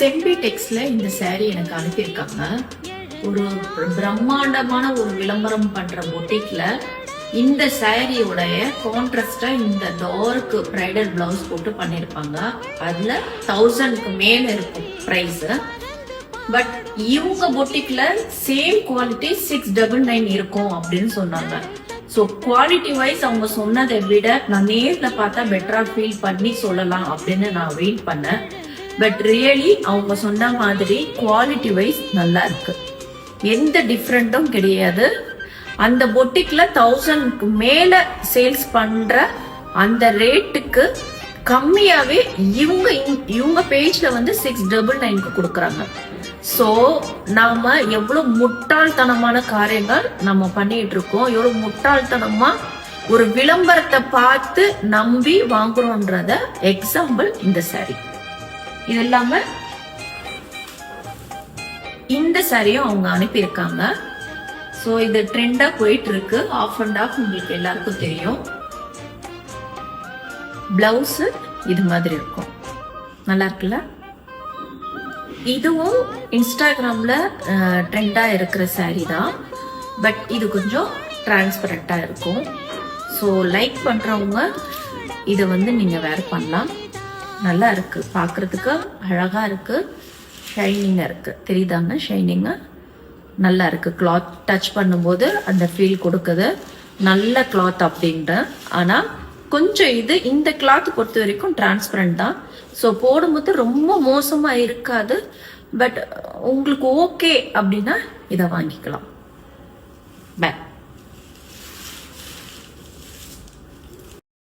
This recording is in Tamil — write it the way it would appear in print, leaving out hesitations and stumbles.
செம்பிடெக்ஸ்ல இந்த saree எனக்கு அனுப்பியிருக்காங்க. ஒரு பிரம்மாண்டமான ஒரு விளம்பரம் பண்ற பொட்டிக்ல இந்த சாரியோடைய கான்ட்ராஸ்டா இந்த டார்க் பிரைடல் பிளவுஸ் போட்டு பண்ணிருப்பாங்க. அதுல 1000க்கு மேல இருக்கும் பிரைஸ். பட் இவங்க பொட்டிக்ல சேம் குவாலிட்டி 699 இருக்கும் அப்படின்னு சொன்னாங்க. ஸோ குவாலிட்டி வைஸ் அவங்க சொன்னதை விட நான் நேர்ல பார்த்தா பெட்டரா ஃபீல் பண்ணி சொல்லலாம் அப்படின்னு நான் வெயிட் பண்ணேன். பட் ரியலி அவங்க சொன்ன மாதிரி குவாலிட்டி வைஸ் நல்லா இருக்கு, எந்த டிஃப்ரெண்ட்டும் கிடையாது. அந்த பொட்டிக்ல 1000க்கு மேல சேல்ஸ் பண்ற அந்த ரேட்டுக்கு கம்மியாவே இவங்க பேஜ்ல வந்து 699க்கு கொடுக்குறாங்க. சோ நாம எவ்வளவு முட்டாள்தனமான காரியங்கள் நம்ம பண்ணிட்டு இருக்கோம், எவ்வளவு முட்டாள்தனமா ஒரு விளம்பரத்தை பார்த்து நம்பி வாங்குறோம்ன்றத எக்ஸாம்பிள் இந்த சாரி. இது இல்லாம இந்த சாரியும் அவங்க அனுப்பியிருக்காங்க. ஸோ இது ட்ரெண்டா போயிட்டு இருக்கு, ஆஃப் அண்ட் ஆஃப் உங்களுக்கு எல்லாருக்கும் தெரியும். பிளவுஸ் இது மாதிரி இருக்கும், நல்லா இருக்குல்ல. இதுவும் இன்ஸ்டாகிராம்ல ட்ரெண்டா இருக்கிற சாரி தான், பட் இது கொஞ்சம் டிரான்ஸ்பரண்டா இருக்கும். ஸோ லைக் பண்றவங்க இதை வந்து நீங்க வேர் பண்ணலாம். நல்லா இருக்கு, பார்க்கறதுக்கு அழகா இருக்கு, ஷைனிங்கா இருக்கு, தெரியுதாங்க ஷைனிங்கா நல்லா இருக்கு. கிளாத் டச் பண்ணும்போது அந்த ஃபீல் கொடுக்குது, நல்ல கிளாத் அப்படின்ற. ஆனா கொஞ்சம் இது இந்த கிளாத் பொறுத்த வரைக்கும் டிரான்ஸ்பரண்ட் தான். ஸோ போடும்போது ரொம்ப மோசமா இருக்காது. பட் உங்களுக்கு ஓகே அப்படின்னா இதை வாங்கிக்கலாம். பை.